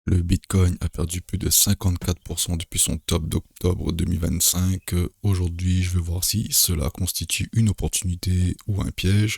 Le Bitcoin a perdu plus de 54% depuis son top d'octobre 2025. Aujourd'hui, je vais voir si cela constitue une opportunité ou un piège.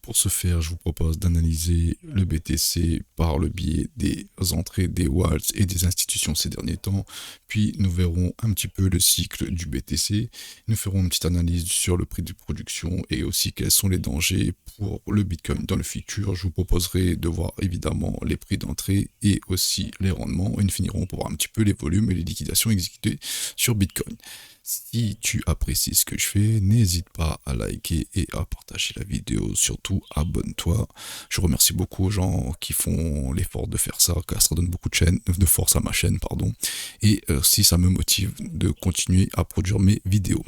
Pour ce faire, je vous propose d'analyser le BTC par le biais des entrées des wallets et des institutions ces derniers temps. Puis nous verrons un petit peu le cycle du BTC. Nous ferons une petite analyse sur le prix de production et aussi quels sont les dangers pour le Bitcoin dans le futur. Je vous proposerai de voir évidemment les prix d'entrée et aussi les rendements. Et nous finirons pour voir un petit peu les volumes et les liquidations exécutées sur Bitcoin. Si tu apprécies ce que je fais, n'hésite pas à liker et à partager la vidéo. Surtout, abonne-toi. Je remercie beaucoup aux gens qui font l'effort de faire ça, car ça donne beaucoup de force à ma chaîne, pardon. Et si ça me motive de continuer à produire mes vidéos.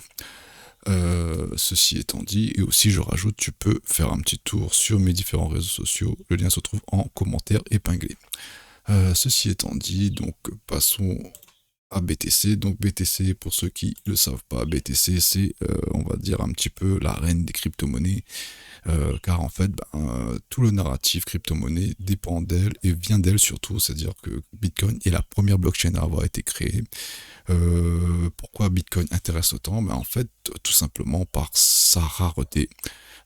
Ceci étant dit, et aussi je rajoute, tu peux faire un petit tour sur mes différents réseaux sociaux. Le lien se trouve en commentaire épinglé. Ceci étant dit, donc passons à BTC. Donc BTC, pour ceux qui ne le savent pas, BTC c'est, on va dire, un petit peu la reine des crypto-monnaies, car en fait, tout le narratif crypto-monnaie dépend d'elle et vient d'elle surtout, c'est-à-dire que Bitcoin est la première blockchain à avoir été créée. Pourquoi Bitcoin intéresse autant? En fait, tout simplement par sa rareté.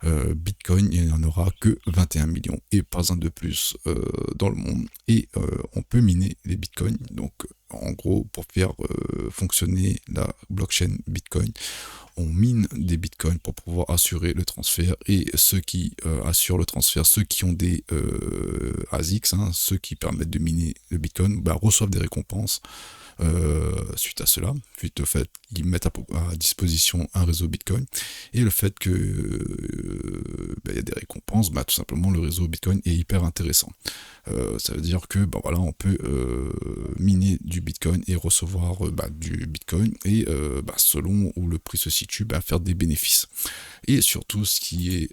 Bitcoin, il n'y en aura que 21 millions et pas un de plus dans le monde. Et on peut miner les bitcoins. Donc, en gros, pour faire fonctionner la blockchain Bitcoin, on mine des bitcoins pour pouvoir assurer le transfert. Et ceux qui assurent le transfert, ceux qui ont des ASICs, ceux qui permettent de miner le bitcoin, reçoivent des récompenses. Suite à cela, suite au fait qu'ils mettent à disposition un réseau Bitcoin et le fait que y a des récompenses, tout simplement le réseau Bitcoin est hyper intéressant. Ça veut dire que voilà, on peut miner du Bitcoin et recevoir du Bitcoin et selon où le prix se situe, faire des bénéfices. Et surtout, ce qui est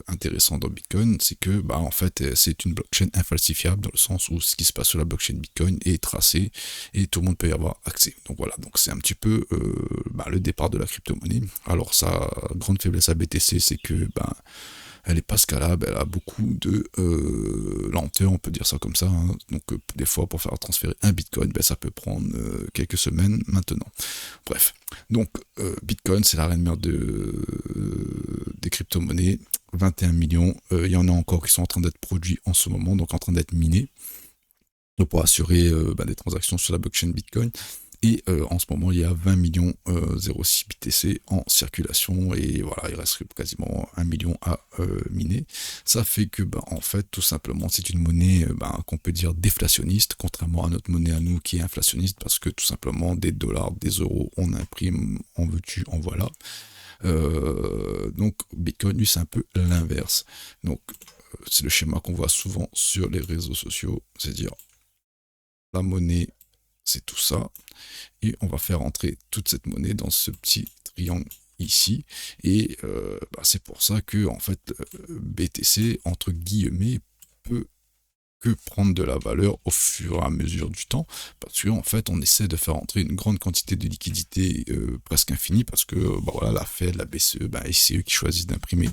intéressant dans Bitcoin, c'est que en fait, c'est une blockchain infalsifiable dans le sens où ce qui se passe sur la blockchain Bitcoin est tracé et tout le monde peut y avoir accès. Donc voilà, donc c'est un petit peu le départ de la crypto-monnaie. Alors sa grande faiblesse à BTC, c'est que elle n'est pas scalable, elle a beaucoup de lenteur, on peut dire ça comme ça. Donc des fois, pour faire transférer un Bitcoin, ça peut prendre quelques semaines maintenant. Bref, donc Bitcoin, c'est la reine mère des crypto-monnaies. 21 millions, il y en a encore qui sont en train d'être produits en ce moment, donc en train d'être minés, donc pour assurer des transactions sur la blockchain Bitcoin. Et en ce moment, il y a 20 millions 0,6 BTC en circulation et voilà, il reste quasiment 1 million à miner. Ça fait que, en fait, tout simplement, c'est une monnaie qu'on peut dire déflationniste, contrairement à notre monnaie à nous qui est inflationniste, parce que tout simplement, des dollars, des euros, on imprime, en veux-tu, en voilà. Donc, Bitcoin, lui, c'est un peu l'inverse. Donc, c'est le schéma qu'on voit souvent sur les réseaux sociaux, c'est-à-dire la monnaie, c'est tout ça, et on va faire entrer toute cette monnaie dans ce petit triangle ici, et c'est pour ça que en fait BTC entre guillemets peut que prendre de la valeur au fur et à mesure du temps, parce qu'en fait on essaie de faire entrer une grande quantité de liquidités presque infinie, parce que voilà, la Fed, la BCE, c'est eux qui choisissent d'imprimer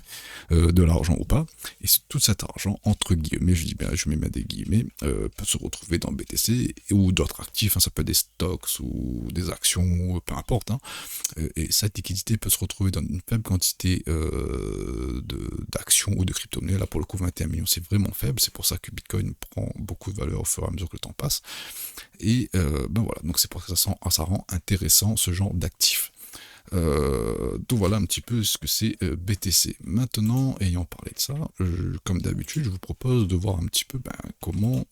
de l'argent ou pas, et tout cet argent, entre guillemets, je mets des guillemets, peut se retrouver dans BTC ou d'autres actifs, ça peut être des stocks ou des actions, peu importe, et cette liquidité peut se retrouver dans une faible quantité d'actions ou de crypto-monnaies. Là pour le coup 21 millions c'est vraiment faible, c'est pour ça que Bitcoin prend beaucoup de valeur au fur et à mesure que le temps passe, et voilà, donc c'est pour ça que ça rend intéressant ce genre d'actifs. Donc voilà un petit peu ce que c'est BTC. Maintenant, ayant parlé de ça, comme d'habitude, je vous propose de voir un petit peu comment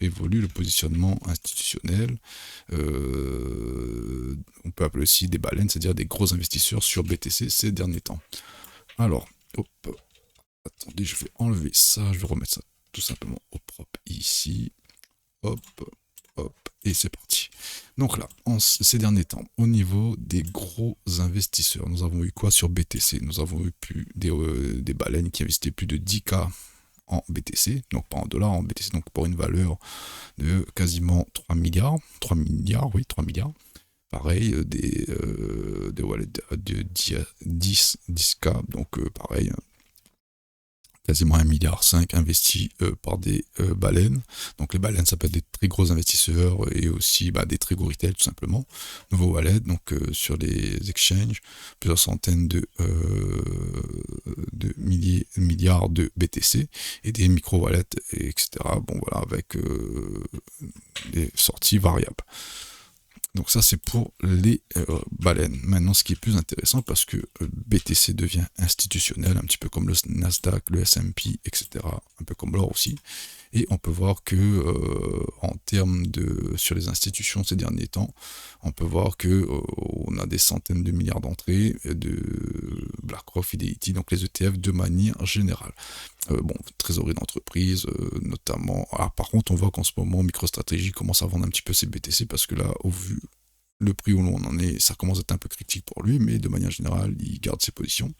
évolue le positionnement institutionnel. On peut appeler aussi des baleines, c'est-à-dire des gros investisseurs sur BTC ces derniers temps. Alors, hop, attendez, je vais enlever ça, je vais remettre ça tout simplement au propre ici. Hop, hop, et c'est parti. Donc là, ces derniers temps, au niveau des gros investisseurs, nous avons eu quoi sur BTC? Nous avons eu des baleines qui investissaient plus de 10K en BTC, donc pas en dollars, en BTC, donc pour une valeur de quasiment 3 milliards, 3 milliards, oui, 3 milliards. Pareil, des wallets de 10K, donc pareil, quasiment 1,5 milliard investi par des baleines. Donc les baleines, ça peut être des très gros investisseurs et aussi des très gros retail tout simplement. Nouveau wallet, donc sur les exchanges, plusieurs centaines de milliards de BTC et des micro-wallets, etc. Bon voilà, avec des sorties variables. Donc ça c'est pour les baleines. Maintenant ce qui est plus intéressant parce que BTC devient institutionnel, un petit peu comme le Nasdaq, le S&P, etc. Un peu comme l'or aussi. Et on peut voir que en termes de sur les institutions ces derniers temps, on peut voir que on a des centaines de milliards d'entrées de BlackRock, Fidelity, donc les ETF de manière générale. Trésorerie d'entreprise, notamment. Ah, par contre, on voit qu'en ce moment, MicroStrategy commence à vendre un petit peu ses BTC parce que là, au vu le prix où l'on en est, ça commence à être un peu critique pour lui, mais de manière générale, il garde ses positions.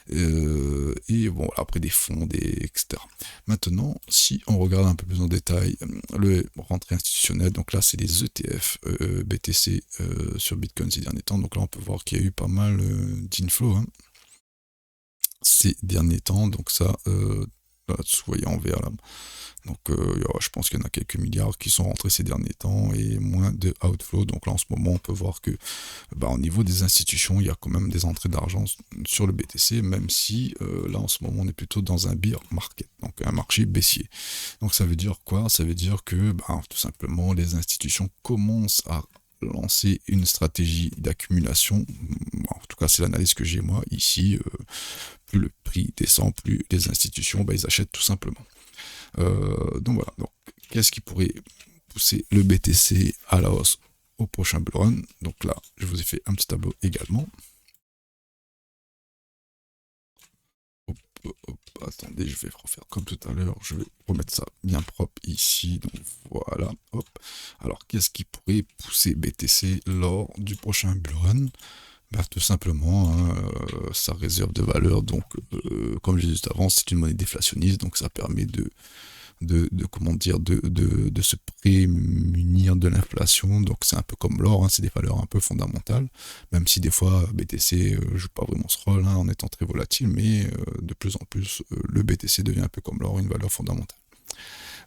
Et bon, après des fonds, etc. Maintenant, si on regarde un peu plus en détail le rentrée institutionnelle, donc là, c'est les ETF BTC sur Bitcoin ces derniers temps. Donc là, on peut voir qu'il y a eu pas mal d'inflow ces derniers temps. Donc ça, là, vous voyez en vert là. Donc je pense qu'il y en a quelques milliards qui sont rentrés ces derniers temps et moins de outflow. Donc là en ce moment on peut voir que au niveau des institutions il y a quand même des entrées d'argent sur le BTC, même si là en ce moment on est plutôt dans un bear market, donc un marché baissier. Donc ça veut dire quoi? Ça veut dire que tout simplement les institutions commencent à lancer une stratégie d'accumulation. En tout cas c'est l'analyse que j'ai moi ici. Plus le prix descend, plus les institutions ils achètent tout simplement. Donc voilà, donc qu'est-ce qui pourrait pousser le BTC à la hausse au prochain bull run? Donc là, je vous ai fait un petit tableau également. Attendez, je vais refaire comme tout à l'heure, je vais remettre ça bien propre ici, donc voilà, hop. Alors, qu'est-ce qui pourrait pousser BTC lors du prochain bull run? Tout simplement, sa réserve de valeur, donc comme je disais juste avant, c'est une monnaie déflationniste, donc ça permet de se prémunir de l'inflation. Donc c'est un peu comme l'or, c'est des valeurs un peu fondamentales, même si des fois BTC joue pas vraiment ce rôle en étant très volatile, mais de plus en plus le BTC devient un peu comme l'or, une valeur fondamentale.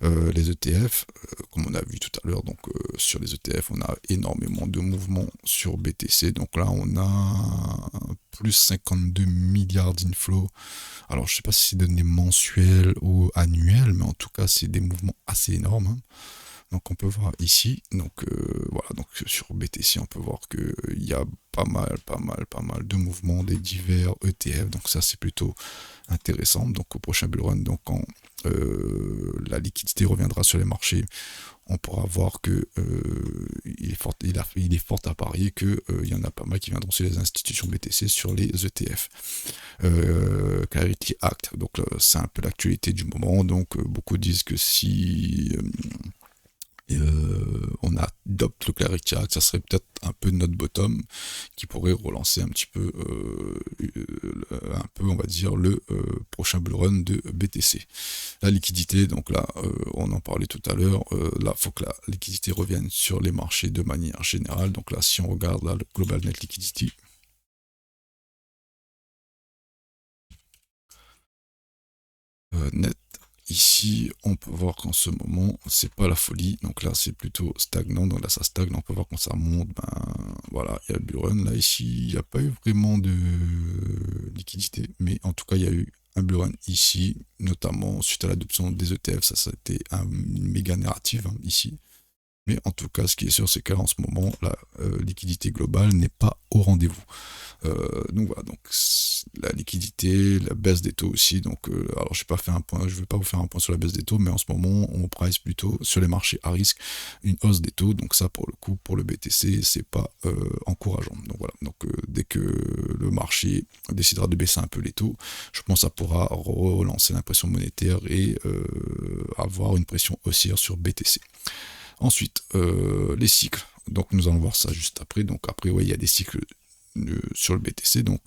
Les ETF, comme on a vu tout à l'heure, donc sur les ETF, on a énormément de mouvements sur BTC. Donc là, on a plus 52 milliards d'inflows. Alors, je sais pas si c'est donné mensuel ou annuel, mais en tout cas, c'est des mouvements assez énormes. Donc on peut voir ici, donc voilà, donc sur BTC on peut voir que il y a pas mal de mouvements des divers ETF, donc ça c'est plutôt intéressant. Donc au prochain bull run, donc quand la liquidité reviendra sur les marchés, on pourra voir que il est fort à parier que il y en a pas mal qui viendront sur les institutions BTC sur les ETF. Clarity Act, donc c'est un peu l'actualité du moment. Donc beaucoup disent que si on adopte le Clarity Act, ça serait peut-être un peu notre bottom qui pourrait relancer un petit peu, on va dire, le prochain bull run de BTC. La liquidité, donc là, on en parlait tout à l'heure, là, il faut que la liquidité revienne sur les marchés de manière générale. Donc là, si on regarde là, le Global Net Liquidity, net, ici, on peut voir qu'en ce moment, c'est pas la folie. Donc là, c'est plutôt stagnant. Donc là, ça stagne. On peut voir quand ça monte, voilà, il y a le bull run. Là, ici, il n'y a pas eu vraiment de liquidité. Mais en tout cas, il y a eu un bull run ici, notamment suite à l'adoption des ETF. Ça a été un méga narratif ici. Mais en tout cas, ce qui est sûr, c'est qu'en ce moment, la liquidité globale n'est pas au rendez-vous. Donc voilà, donc la liquidité, la baisse des taux aussi. Donc, alors je ne vais pas vous faire un point sur la baisse des taux, mais en ce moment, on price plutôt sur les marchés à risque une hausse des taux. Donc ça, pour le coup, pour le BTC, c'est pas encourageant. Donc voilà, donc dès que le marché décidera de baisser un peu les taux, je pense que ça pourra relancer l'impression monétaire et avoir une pression haussière sur BTC. Ensuite, les cycles. Donc nous allons voir ça juste après. Donc après, il y a des cycles sur le BTC. Donc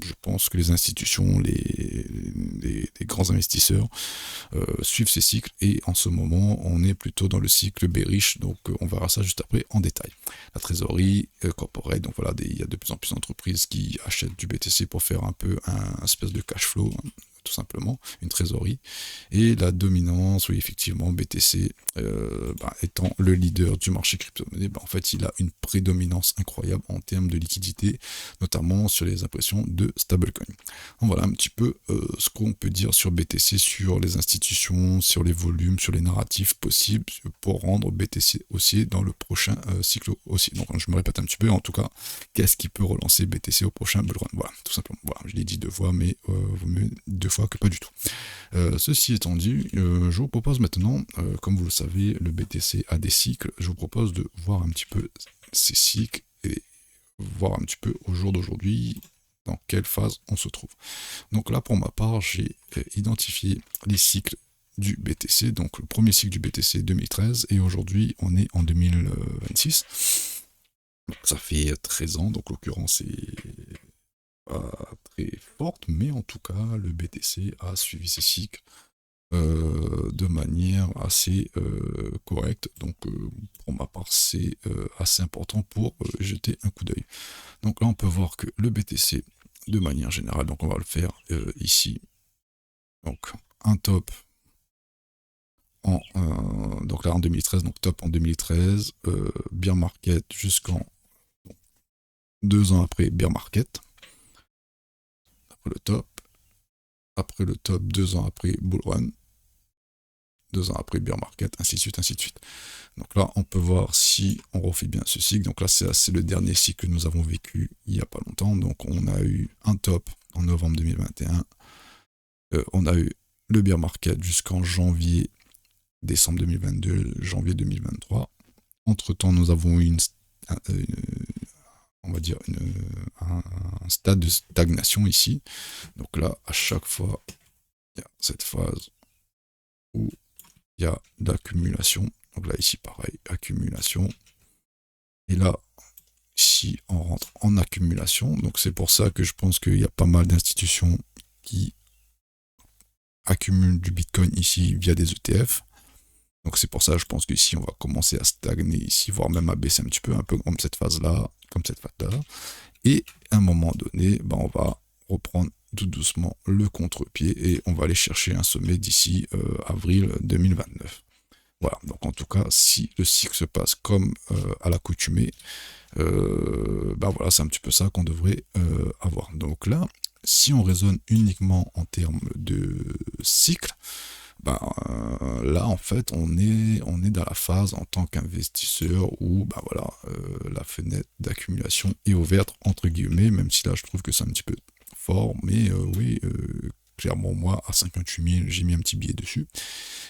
je pense que les institutions, les grands investisseurs suivent ces cycles. Et en ce moment, on est plutôt dans le cycle bearish. Donc on verra ça juste après en détail. La trésorerie corporate. Donc voilà, il y a de plus en plus d'entreprises qui achètent du BTC pour faire un peu un espèce de cash flow, tout tout simplement, une trésorerie. Et la dominance, oui, effectivement, BTC étant le leader du marché crypto-monnaie, en fait, il a une prédominance incroyable en termes de liquidité, notamment sur les impressions de stablecoin. Donc voilà un petit peu ce qu'on peut dire sur BTC, sur les institutions, sur les volumes, sur les narratifs possibles pour rendre BTC haussier dans le prochain cycle haussier. Donc je me répète un petit peu, en tout cas, qu'est-ce qui peut relancer BTC au prochain bull run? Voilà, tout simplement. Voilà, je l'ai dit 2 fois, mais vaut mieux 2 fois que pas du tout. Ceci étant dit, je vous propose maintenant, comme vous le savez, le BTC a des cycles. Je vous propose de voir un petit peu ces cycles et voir un petit peu au jour d'aujourd'hui dans quelle phase on se trouve. Donc là, pour ma part, j'ai identifié les cycles du BTC. Donc le premier cycle du BTC 2013 et aujourd'hui on est en 2026. Donc, ça fait 13 ans, donc l'occurrence est pas très forte, mais en tout cas le BTC a suivi ses cycles de manière assez correcte. Donc pour ma part c'est assez important pour jeter un coup d'œil. Donc là on peut voir que le BTC de manière générale, donc on va le faire ici, donc un top donc là en 2013, donc top en 2013, bear market jusqu'en 2 ans après bear market, après le top 2 ans après bull run, 2 ans après bear market, ainsi de suite, ainsi de suite. Donc là, on peut voir si on refait bien ce cycle. Donc là, c'est le dernier cycle que nous avons vécu il n'y a pas longtemps. Donc on a eu un top en novembre 2021. On a eu le bear market jusqu'en décembre 2022, janvier 2023. Entre-temps, nous avons eu on va dire un stade de stagnation ici. Donc là, à chaque fois, il y a cette phase où il y a l'accumulation. Donc là, ici, pareil, accumulation. Et là, ici, on rentre en accumulation. Donc c'est pour ça que je pense qu'il y a pas mal d'institutions qui accumulent du Bitcoin ici via des ETF. Donc c'est pour ça, je pense qu'ici, on va commencer à stagner ici, voire même à baisser un petit peu, un peu comme cette phase-là, Et à un moment donné, on va reprendre tout doucement le contre-pied et on va aller chercher un sommet d'ici avril 2029. Voilà, donc en tout cas, si le cycle se passe comme à l'accoutumée, voilà, c'est un petit peu ça qu'on devrait avoir. Donc là, si on raisonne uniquement en termes de cycle, là en fait on est dans la phase en tant qu'investisseur où la fenêtre d'accumulation est ouverte entre guillemets, même si là je trouve que c'est un petit peu fort, mais oui, clairement moi à 58 000 j'ai mis un petit billet dessus,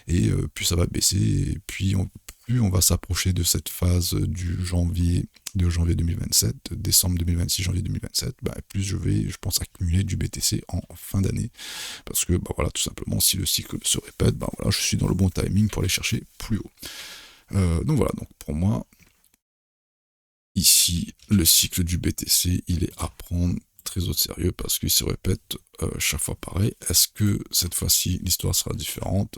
et plus ça va baisser, et puis plus on va s'approcher de cette phase de janvier 2027, décembre 2026, janvier 2027, plus je vais, je pense, accumuler du BTC en fin d'année. Parce que, voilà, tout simplement, si le cycle se répète, voilà, je suis dans le bon timing pour aller chercher plus haut. Donc voilà, donc pour moi, ici, le cycle du BTC, il est à prendre très au sérieux parce qu'il se répète chaque fois pareil. Est-ce que cette fois-ci, l'histoire sera différente?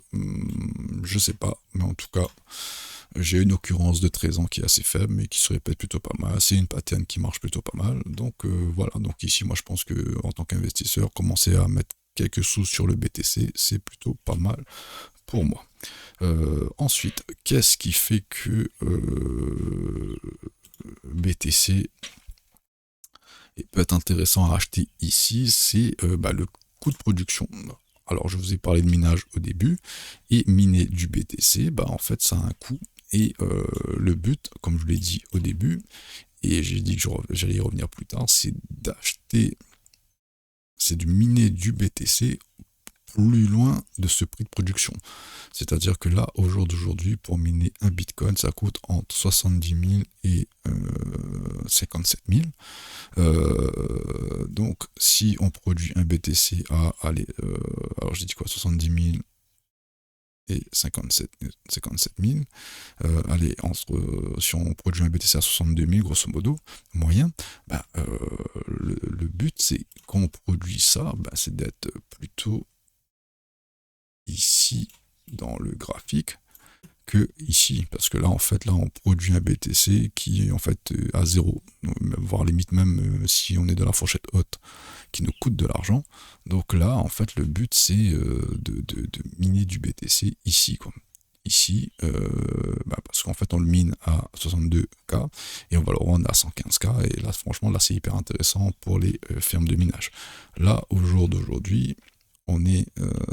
Je sais pas, mais en tout cas, j'ai une occurrence de 13 ans qui est assez faible, mais qui se répète plutôt pas mal. C'est une pattern qui marche plutôt pas mal. Donc voilà, donc ici, moi je pense que en tant qu'investisseur, commencer à mettre quelques sous sur le BTC, c'est plutôt pas mal pour moi. Ensuite, qu'est-ce qui fait que BTC peut être intéressant à acheter ici? C'est le coût de production. Alors je vous ai parlé de minage au début, et miner du BTC, en fait ça a un coût, et le but, comme je vous l'ai dit au début, et j'ai dit que j'allais y revenir plus tard, c'est de miner du BTC plus loin de ce prix de production. C'est-à-dire que là, au jour d'aujourd'hui, pour miner un Bitcoin, ça coûte entre 70 000 et 57 000. Donc, si on produit un BTC à, alors j'ai dit quoi, 70 000 et 57 000, si on produit un BTC à 62 000, grosso modo, moyen, le but, c'est quand on produit ça, c'est d'être plutôt ici dans le graphique, que ici, parce que là en fait là on produit un BTC qui est en fait à zéro, voire limite même si on est dans la fourchette haute, qui nous coûte de l'argent. Donc là en fait le but c'est de miner du BTC ici quoi. Ici, parce qu'en fait on le mine à 62K et on va le revendre à 115K, et là franchement là c'est hyper intéressant pour les fermes de minage. Là au jour d'aujourd'hui on est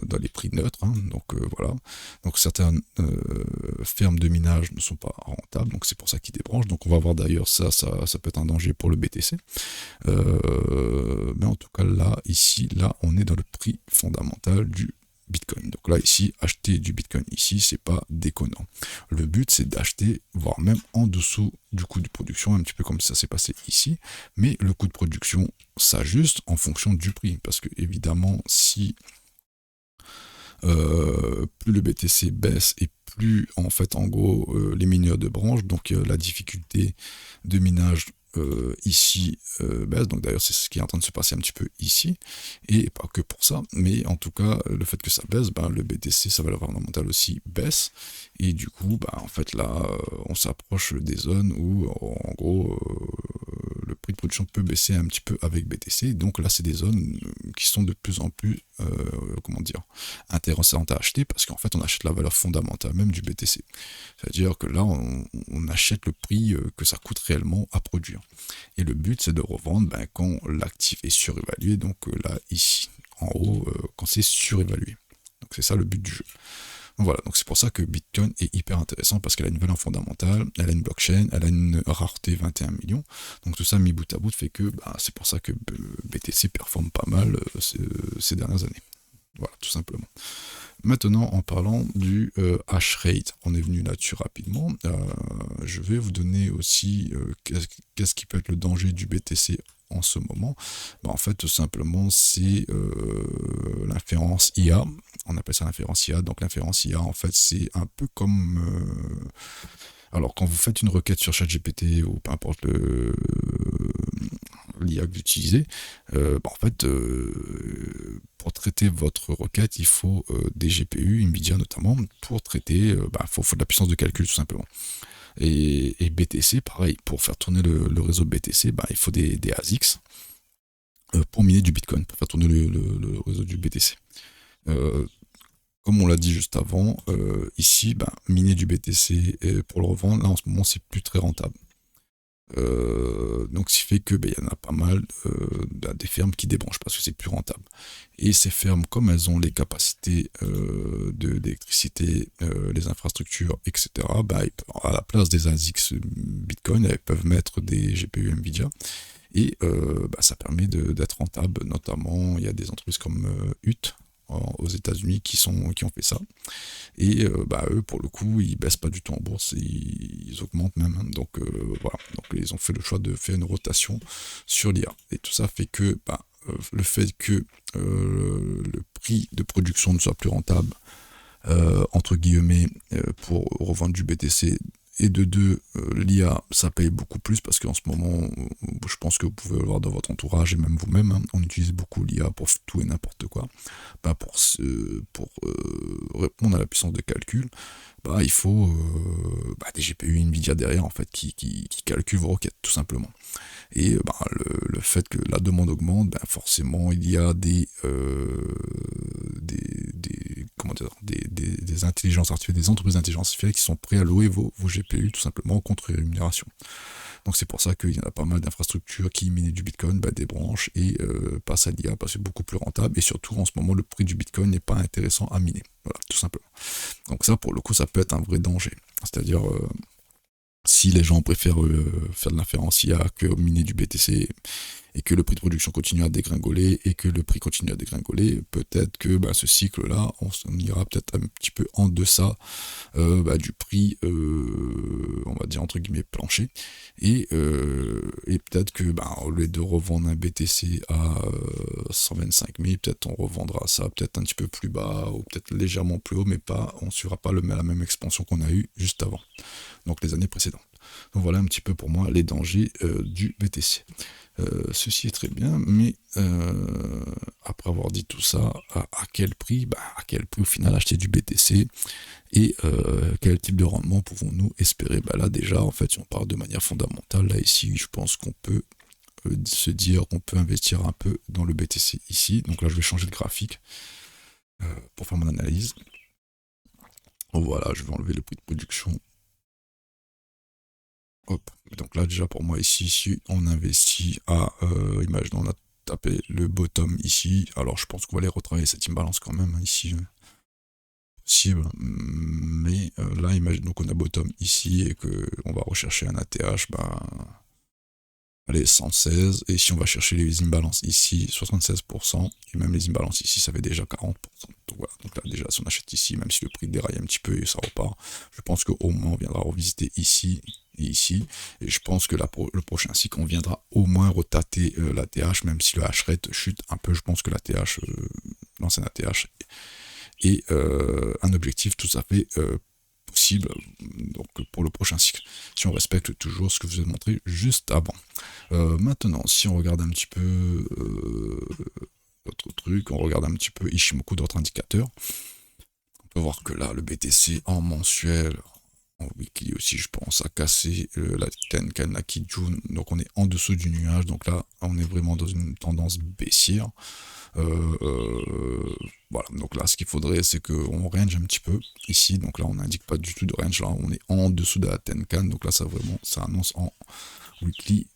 dans les prix neutres, hein, donc voilà. Donc certaines fermes de minage ne sont pas rentables, donc c'est pour ça qu'ils débranchent. Donc on va voir d'ailleurs ça peut être un danger pour le BTC. Mais en tout cas là, ici, là, on est dans le prix fondamental du Bitcoin. Donc là, ici, acheter du Bitcoin ici, c'est pas déconnant. Le but, c'est d'acheter, voire même en dessous du coût de production, un petit peu comme ça s'est passé ici. Mais le coût de production s'ajuste en fonction du prix. Parce que, évidemment, si plus le BTC baisse et plus, en fait, en gros, les mineurs de branche, donc la difficulté de minage ici baisse, donc d'ailleurs c'est ce qui est en train de se passer un petit peu ici, et pas que pour ça, mais en tout cas le fait que ça baisse, le BTC, sa valeur fondamentale aussi baisse, et du coup en fait là on s'approche des zones où en gros le prix de production peut baisser un petit peu avec BTC, donc là c'est des zones qui sont de plus en plus comment dire, intéressantes à acheter, parce qu'en fait on achète la valeur fondamentale même du BTC, c'est-à-dire que là on achète le prix que ça coûte réellement à produire. Et le but, c'est de revendre quand l'actif est surévalué, donc là, ici, en haut, quand c'est surévalué. Donc c'est ça le but du jeu. Donc voilà, donc c'est pour ça que Bitcoin est hyper intéressant, parce qu'elle a une valeur fondamentale, elle a une blockchain, elle a une rareté 21 millions. Donc tout ça mis bout à bout fait que c'est pour ça que BTC performe pas mal ces dernières années. Voilà, tout simplement. Maintenant, en parlant du hash rate, on est venu là-dessus rapidement. Je vais vous donner aussi qu'est-ce qui peut être le danger du BTC en ce moment. En fait, tout simplement, c'est l'inférence IA. On appelle ça l'inférence IA. Donc, l'inférence IA, en fait, c'est un peu comme... alors, quand vous faites une requête sur ChatGPT ou peu importe l'IA que vous utilisez, en fait, pour traiter votre requête, il faut des GPU, Nvidia notamment, pour traiter, faut de la puissance de calcul tout simplement. Et BTC, pareil, pour faire tourner le réseau BTC, il faut des ASICs pour miner du Bitcoin, pour faire tourner le réseau du BTC. Comme on l'a dit juste avant, ici, miner du BTC pour le revendre, là en ce moment, c'est plus très rentable. Donc ce qui fait que y en a pas mal des fermes qui débranchent parce que c'est plus rentable. Et ces fermes, comme elles ont les capacités d'électricité, les infrastructures, etc., à la place des ASICs Bitcoin, elles peuvent mettre des GPU Nvidia. Et ça permet d'être rentable. Notamment, il y a des entreprises comme UT aux États-Unis qui ont fait ça. Et eux, pour le coup, ils baissent pas du tout en bourse, ils augmentent même. Hein. Donc voilà, donc ils ont fait le choix de faire une rotation sur l'IA. Et tout ça fait que le fait que le prix de production ne soit plus rentable, entre guillemets, pour revendre du BTC, et de deux, l'IA, ça paye beaucoup plus, parce qu'en ce moment, je pense que vous pouvez le voir dans votre entourage, et même vous-même, hein, on utilise beaucoup l'IA pour tout et n'importe quoi. Pour répondre à la puissance de calcul, il faut des GPU Nvidia derrière, en fait, qui calculent vos requêtes, tout simplement. Et le fait que la demande augmente, forcément, il y a des intelligences artificielles, des entreprises d'intelligence artificielle qui sont prêts à louer vos GPU tout simplement contre rémunération. Donc c'est pour ça qu'il y en a pas mal d'infrastructures qui minent du Bitcoin, débranchent et passent à l'IA parce que c'est beaucoup plus rentable, et surtout en ce moment le prix du Bitcoin n'est pas intéressant à miner. Voilà, tout simplement. Donc ça, pour le coup, ça peut être un vrai danger. C'est-à-dire si les gens préfèrent faire de l'inférence IA que miner du BTC, et que le prix de production continue à dégringoler, et que le prix continue à dégringoler, peut-être que ce cycle-là, on ira peut-être un petit peu en deçà du prix, on va dire entre guillemets plancher, et peut-être que au lieu de revendre un BTC à 125 000, peut-être on revendra ça peut-être un petit peu plus bas, ou peut-être légèrement plus haut, mais on ne suivra pas la même expansion qu'on a eu juste avant, donc les années précédentes. Donc voilà un petit peu pour moi les dangers du BTC. Ceci est très bien, mais après avoir dit tout ça, à quel prix? À quel prix au final acheter du BTC et quel type de rendement pouvons-nous espérer? Là déjà, en fait, si on parle de manière fondamentale, là ici, je pense qu'on peut se dire qu'on peut investir un peu dans le BTC ici. Donc là, je vais changer de graphique pour faire mon analyse. Voilà, je vais enlever le prix de production. Hop. Donc là, déjà pour moi ici, si on investit à, imaginons, on a tapé le bottom ici. Alors je pense qu'on va aller retravailler cette imbalance quand même ici. Possible, mais là, imaginons qu'on a bottom ici et qu'on va rechercher un ATH, allez, 116, et si on va chercher les imbalances ici, 76%, et même les imbalances ici, ça fait déjà 40%. Donc voilà, donc là déjà, si on achète ici, même si le prix déraille un petit peu et ça repart, je pense qu'au moins on viendra revisiter ici et ici, et je pense que le prochain cycle, on viendra au moins retater l'ATH, même si le H-rate chute un peu, je pense que l'ATH, l'ancien ATH, est un objectif tout à fait possible donc pour le prochain cycle, si on respecte toujours ce que je vous ai montré juste avant. Maintenant, si on regarde un petit peu d'autres trucs, on regarde un petit peu Ishimoku, d'autres indicateurs, on peut voir que là, le BTC en mensuel, en weekly aussi, je pense, a cassé la Tenkan, la Kijun, donc on est en dessous du nuage, donc là, on est vraiment dans une tendance baissière. Voilà, donc là ce qu'il faudrait c'est qu'on range un petit peu ici, donc là on n'indique pas du tout de range, là on est en dessous de la Tenkan, donc là ça vraiment ça annonce en weekly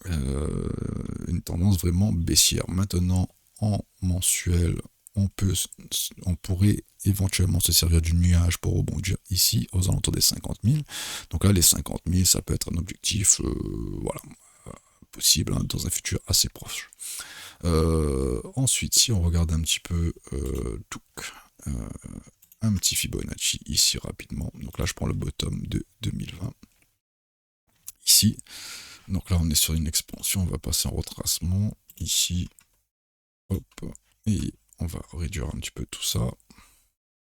une tendance vraiment baissière. Maintenant en mensuel on pourrait éventuellement se servir du nuage pour rebondir ici aux alentours des 50 000, donc là les 50 000 ça peut être un objectif voilà, possible dans un futur assez proche. Ensuite, si on regarde un petit peu un petit Fibonacci ici rapidement, donc là je prends le bottom de 2020 ici, donc là on est sur une expansion, on va passer en retracement ici, hop, et on va réduire un petit peu tout ça,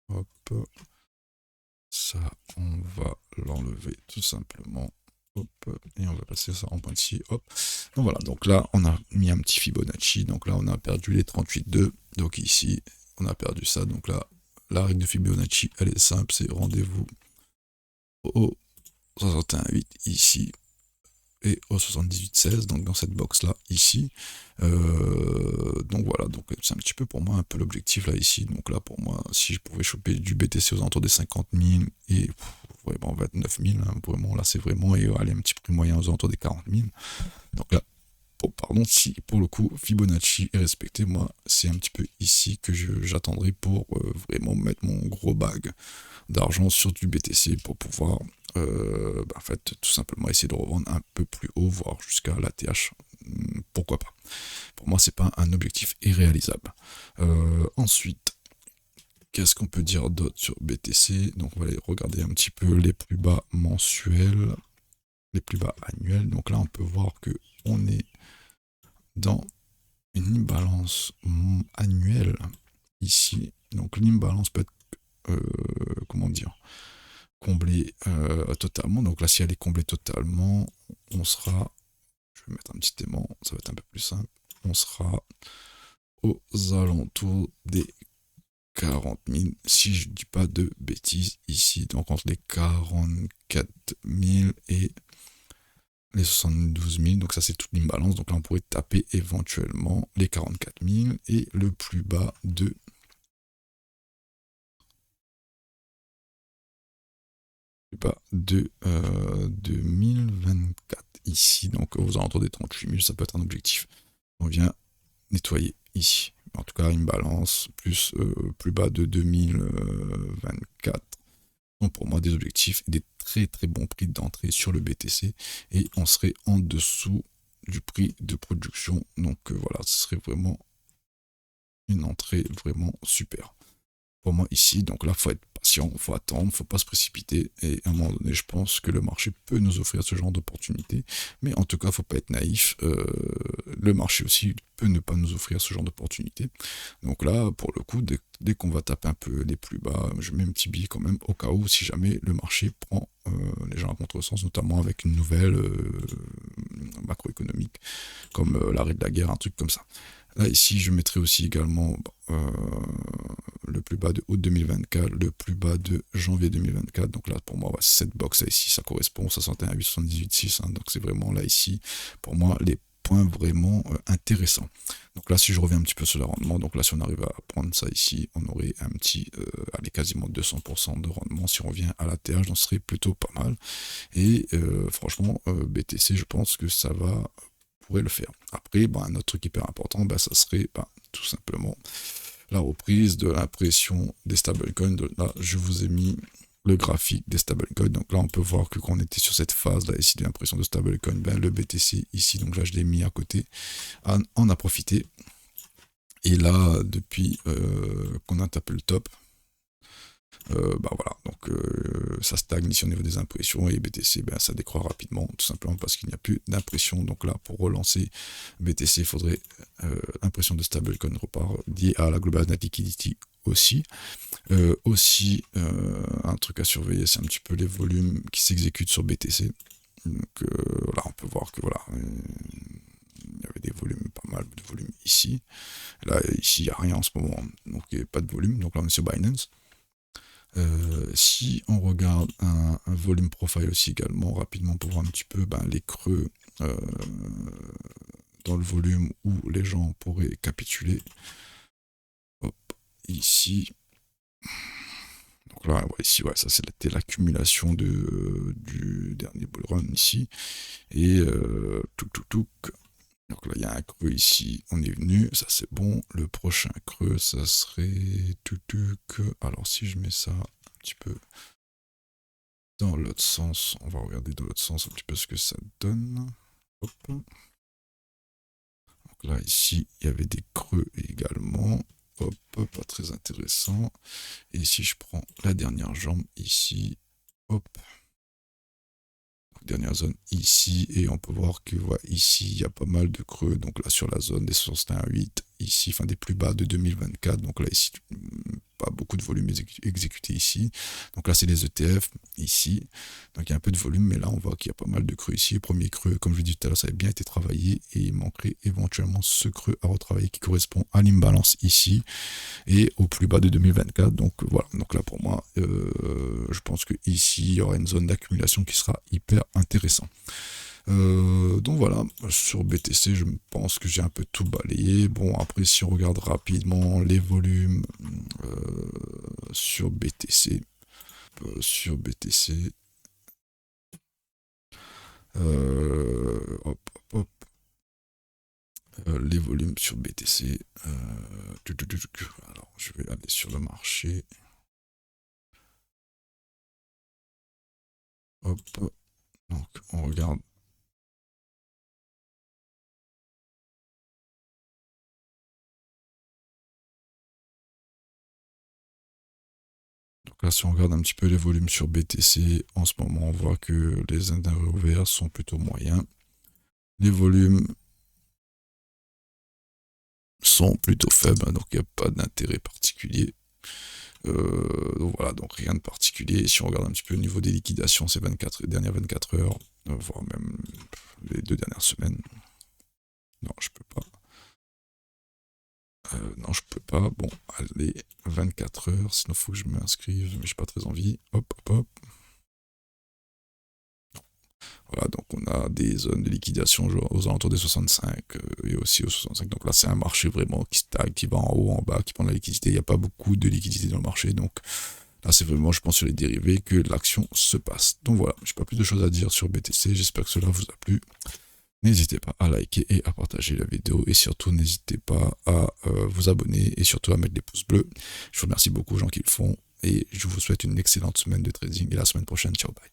hop, ça on va l'enlever tout simplement. Hop, et on va passer ça en point de scie, hop. Donc voilà, donc là on a mis un petit Fibonacci, donc là on a perdu les 38,2, donc ici on a perdu ça, donc là la règle de Fibonacci elle est simple, c'est rendez-vous au 61,8 ici et au 78,16, donc dans cette box là ici. Donc voilà, donc c'est un petit peu pour moi un peu l'objectif là ici, donc là pour moi si je pouvais choper du BTC aux alentours des 50 000 et vraiment 29 000, hein, vraiment là c'est vraiment, et aller un petit prix moyen aux alentours des 40 000, donc là pardon, si pour le coup Fibonacci est respecté, moi c'est un petit peu ici que j'attendrai pour vraiment mettre mon gros bag d'argent sur du BTC pour pouvoir en fait tout simplement essayer de revendre un peu plus haut, voire jusqu'à l'ATH, pourquoi pas. Pour moi c'est pas un objectif irréalisable. Ensuite, qu'est-ce qu'on peut dire d'autre sur BTC? Donc on va aller regarder un petit peu les plus bas mensuels, les plus bas annuels. Donc là on peut voir que on est dans une imbalance annuelle ici. Donc l'imbalance peut être comment dire, comblée totalement. Donc là si elle est comblée totalement, on sera, je vais mettre un petit aimant, ça va être un peu plus simple, on sera aux alentours des 40 000, si je dis pas de bêtises ici, donc entre les 44 000 et les 72 000, donc ça c'est toute l'imbalance, donc là on pourrait taper éventuellement les 44 000 et le plus bas de 2024 ici, donc aux alentours des 38 000, ça peut être un objectif. On vient nettoyer ici, en tout cas une balance plus plus bas de 2024. Donc pour moi des objectifs et des très très bons prix d'entrée sur le BTC, et on serait en dessous du prix de production, donc voilà, ce serait vraiment une entrée vraiment super. pour moi ici. Donc là, faut être patient, faut attendre, faut pas se précipiter. Et à un moment donné, je pense que le marché peut nous offrir ce genre d'opportunité. Mais en tout cas, faut pas être naïf. Le marché aussi peut ne pas nous offrir ce genre d'opportunité. Donc là, pour le coup, dès qu'on va taper un peu les plus bas, je mets un petit billet quand même au cas où, si jamais le marché prend les gens à contresens, notamment avec une nouvelle macroéconomique, comme l'arrêt de la guerre, un truc comme ça. Là, ici, je mettrai aussi également le plus bas de août 2024, le plus bas de janvier 2024. Donc là, pour moi, cette box là ici, ça correspond au 61,8, 78,6. Hein, donc c'est vraiment là, ici, pour moi, les points vraiment intéressants. Donc là, si je reviens un petit peu sur le rendement, donc là, si on arrive à prendre ça ici, on aurait un petit, allez, quasiment 200% de rendement. Si on revient à la TH, donc ce serait plutôt pas mal. Et franchement, BTC, je pense que ça va pourrait le faire. Après, un autre truc hyper important, ça serait tout simplement la reprise de l'impression des stablecoins. Là, je vous ai mis le graphique des stablecoins. Donc là, on peut voir que quand on était sur cette phase là ici de l'impression de stablecoin, le BTC ici, donc là, je l'ai mis à côté, en a profité. Et là, depuis qu'on a tapé le top, voilà, donc ça stagne ici au niveau des impressions et BTC, ça décroît rapidement, tout simplement parce qu'il n'y a plus d'impression. Donc là, pour relancer BTC, il faudrait l'impression de stablecoin repart lié à la Global Net Liquidity aussi. Un truc à surveiller, c'est un petit peu les volumes qui s'exécutent sur BTC. Donc là, on peut voir que voilà, il y avait des volumes, pas mal de volumes ici. Là, ici, il n'y a rien en ce moment, donc il n'y a pas de volume. Donc là, on est sur Binance. Si on regarde un volume profile aussi également rapidement pour voir un petit peu les creux dans le volume où les gens pourraient capituler. Hop, ici. Donc là, ici, ça c'était l'accumulation du dernier bull run ici. Et donc là, il y a un creux ici, on est venu, ça c'est bon. Le prochain creux, ça serait alors si je mets ça un petit peu dans l'autre sens, on va regarder dans l'autre sens un petit peu ce que ça donne. Hop. Donc là, ici, il y avait des creux également. Hop, pas très intéressant. Et si je prends la dernière jambe ici, hop. Dernière zone ici, et on peut voir que ici il y a pas mal de creux, donc là sur la zone des 61,8 ici, des plus bas de 2024, donc là ici pas beaucoup de volume exécuté ici, donc là c'est les ETF ici, donc il y a un peu de volume, mais là on voit qu'il y a pas mal de creux ici. Le premier creux, comme je l'ai dit tout à l'heure, ça avait bien été travaillé, et il manquerait éventuellement ce creux à retravailler qui correspond à l'imbalance ici et au plus bas de 2024. Donc voilà, donc là pour moi je pense que ici il y aura une zone d'accumulation qui sera hyper intéressant. Donc voilà, sur BTC je pense que j'ai un peu tout balayé. Bon, après si on regarde rapidement les volumes sur BTC, hop, hop, les volumes sur BTC, alors je vais aller sur le marché, hop, donc on regarde. Donc là, si on regarde un petit peu les volumes sur BTC, en ce moment, on voit que les intérieurs ouverts sont plutôt moyens. Les volumes sont plutôt faibles, donc il n'y a pas d'intérêt particulier. Donc voilà, donc rien de particulier. Si on regarde un petit peu au niveau des liquidations ces dernières 24 heures, voire même les 2 dernières semaines, non, je peux pas. Non, je peux pas. Bon, allez, 24 heures, sinon il faut que je m'inscrive, mais j'ai pas très envie. Hop, hop, hop. Voilà, donc on a des zones de liquidation aux alentours des 65 et aussi aux 65. Donc là, c'est un marché vraiment qui stagne, qui va en haut, en bas, qui prend de la liquidité. Il n'y a pas beaucoup de liquidité dans le marché. Donc là, c'est vraiment, je pense, sur les dérivés que l'action se passe. Donc voilà, je n'ai pas plus de choses à dire sur BTC. J'espère que cela vous a plu. N'hésitez pas à liker et à partager la vidéo. Et surtout, n'hésitez pas à vous abonner et surtout à mettre des pouces bleus. Je vous remercie beaucoup aux gens qui le font. Et je vous souhaite une excellente semaine de trading. Et la semaine prochaine, ciao, bye.